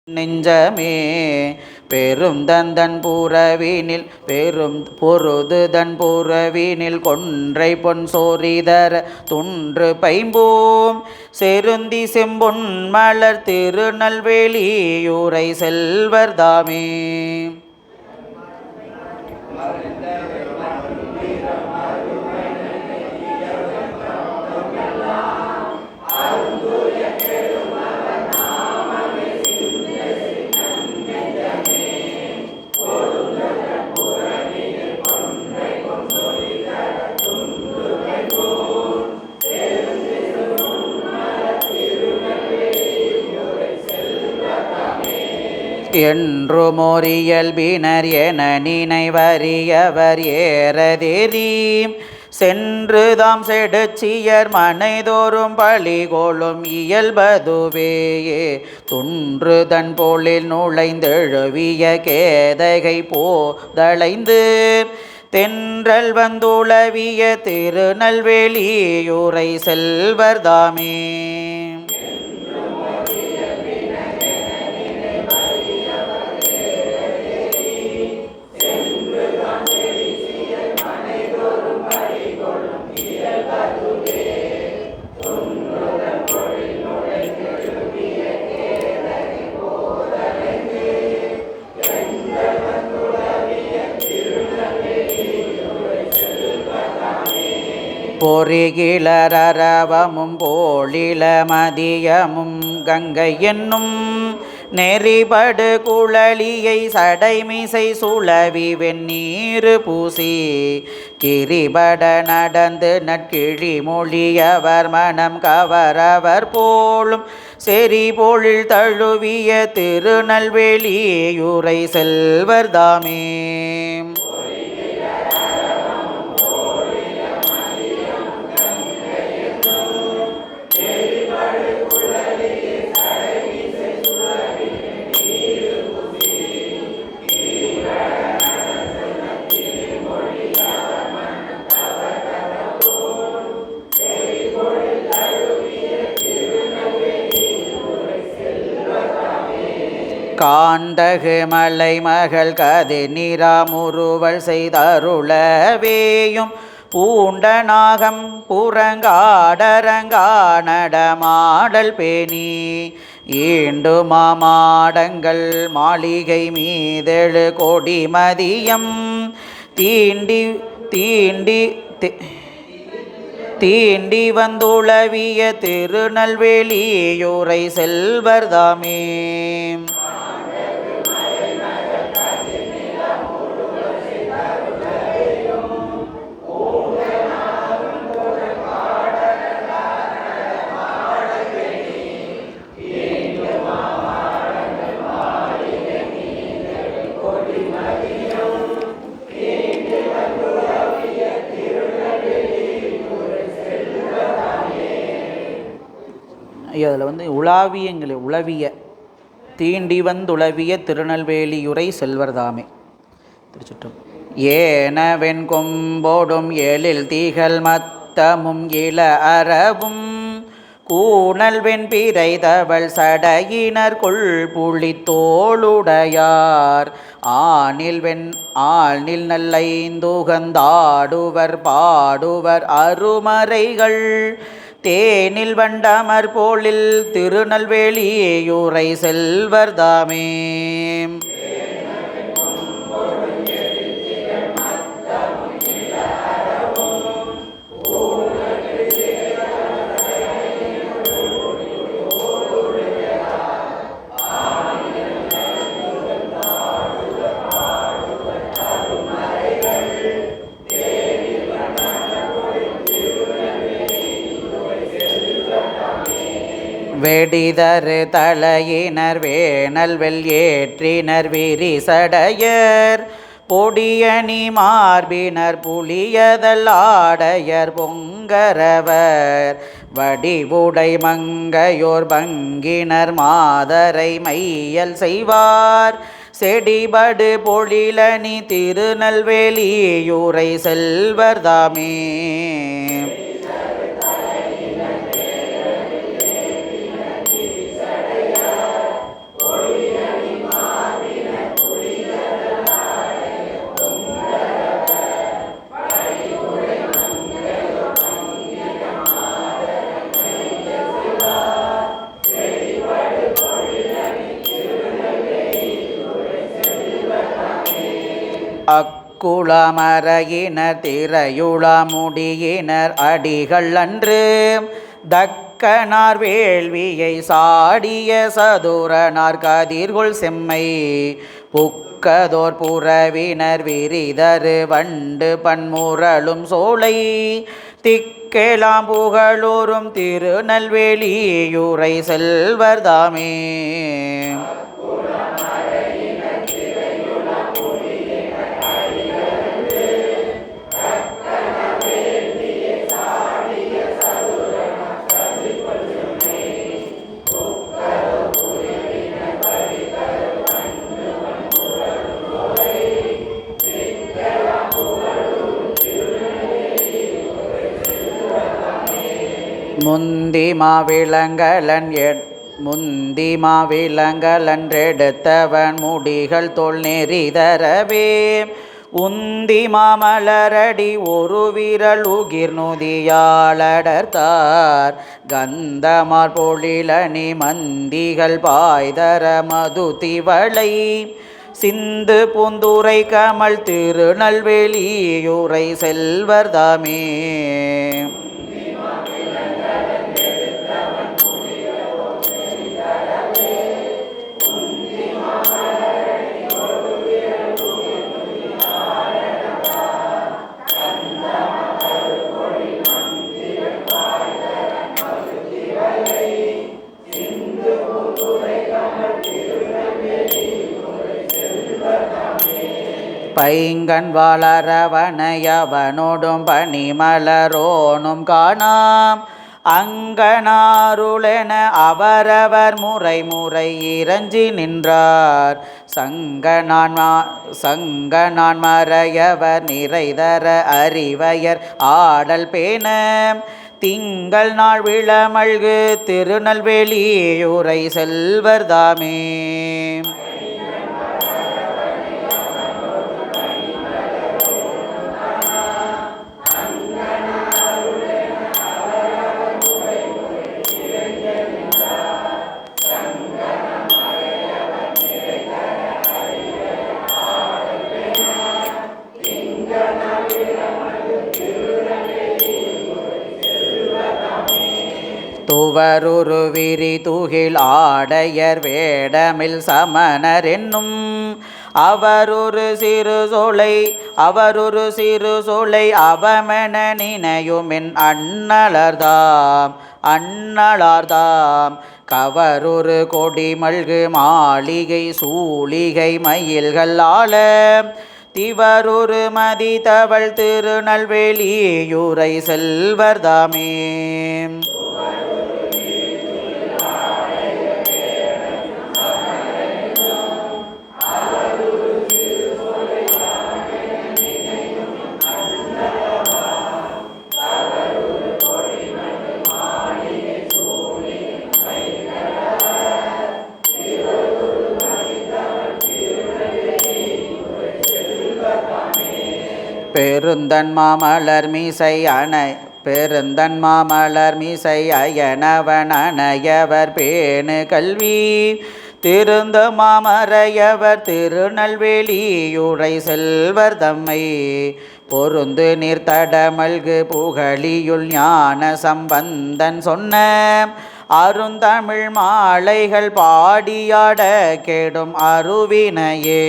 நெஞ்சமே பெருந்தந்தன் புறவினில் பெரும் பொருதுதன் புறவினில் கொன்றை பொன் சோரிதர துன்று பைம்பூம் செருந்தி செம்பொன் மலர் திருநெல்வேலியூரை செல்வர் தாமே. என்று மோரியல்பினர் என நினைவறியவர் ஏறதேரீம் சென்று தாம் செடுச்சியர் மனைதோறும் பழிகோளும் இயல்பதுவேயே துன்று தன் போலில் நுழைந்தெழுவிய கேதகை போதளைந்து தென்றல் வந்துளவிய திருநெல்வேலியூரை செல்வர் தாமே. பொறிகிளரவமும் போலில மதியமும் கங்கை என்னும் நெறிபடு குழலியை சடைமிசை சுழவி வெந்நீரு பூசி கிரிபட நடந்து நற்கிழி மொழியவர் மனம் கவரவர் போலும் செறி பொழில் தழுவிய திருநெல்வேலியூரை செல்வர் தாமே. காந்தகு மலை மகள் கதி நிராமுருவல் செய்தருளவேயும் பூண்டநாகம் புறங்காடரங்கா நடமாடல் பேணி ஈண்டு மாமாடங்கள் மாளிகை மீதெழு கொடி மதியம் தீண்டி தீண்டி தீண்டி வந்துளவிய திருநெல்வேலியூரை செல்வர் தாமே. அதில் உலாவியங்களை உளவிய தீண்டி வந்துளவிய திருநெல்வேலியூரை செல்வர் தாமே. திருச்சுற்றம். ஏனவென் கொம்போடும் எழில் தீகள் மத்தமும் இள அரவும் கூணல் வெண்பிறை தவள் சடையினர் கொள் புலித்தோளுடையார் ஆழ்நில் நல்லைந்துகந்தாடுவர் பாடுவர் அருமறைகள் தேனில் வண்டமர் போலில் திருநெல்வேலியூரை செல்வர் தாமே. வெடிதரு தலையினர் வேணல் வெல் ஏற்றினர் விரிசடையர் பொடியணி மார்பினர் புலியதல் ஆடையர் பொங்கரவர் வடிவுடை மங்கையோர் பங்கினர் மாதரை மையல் செய்வார் செடிபடு பொழிலணி திருநெல்வேலியூரை செல்வர் தாமே. பொழிய அக்குளமறையினர் திரையுளமுடியினர் அடிகள் அன்று தக்கனார் வேள்வியை சாடிய சதுரனார் கதிர்கொள் செம்மை புக்கதோர் புறவினர் விரிதரு வண்டு பன்முரளும் சோலை திக்கெலாம் புகழூரும் திருநெல்வேலியுரை செல்வர்தாமே. முந்தி மாவிளங்கலன்றெடுத்தவன் முடிகள் தோல் நெறிதரவே உந்தி மாமலரடி ஒரு விரல் உகிர் நுதியாளடர்த்தார் கந்தமார் பொழிலணி மந்திகள் பாய்தர மது திவளை சிந்து பூந்துரை கமல் திருநெல்வேலியுரை செல்வர்தாமே. பைங்கண் வளரவனையவனோடும் பனிமலரோனும் காணாம் அங்கனாருளென அவரவர் முறை முறை இறஞ்சி நின்றார் சங்கனான் மறையவர் நிறைதர அறிவையர் ஆடல் பேண திங்கள் நாள் விளமல்கு திருநெல்வேலியுரை செல்வர்தாமே. துவருரு விரி துகில் ஆடையர் வேடமில் சமணர் என்னும் அவரொரு சிறு சொலை அவமென நினையுமின் அண்ணலார்தாம் கவரொரு கொடி மல்கு மாளிகை சூளிகை மயில்கள் ஆள திவரொரு மதி தவள் திருநெல்வேலியுரை செல்வர்தாமே. பெருந்தன் மாமலர் மீசை அயனவன் அணையவர் பேணு கல்வி திருந்த மாமறையவர் திருநெல்வேலியுரை செல்வர் தம்மை பொருந்து நீர்த்தடமல்கு புகழியுள் ஞான சம்பந்தன் சொன்ன அருந்தமிழ் மாலைகள் பாடியாட கெடும் அருவினையே.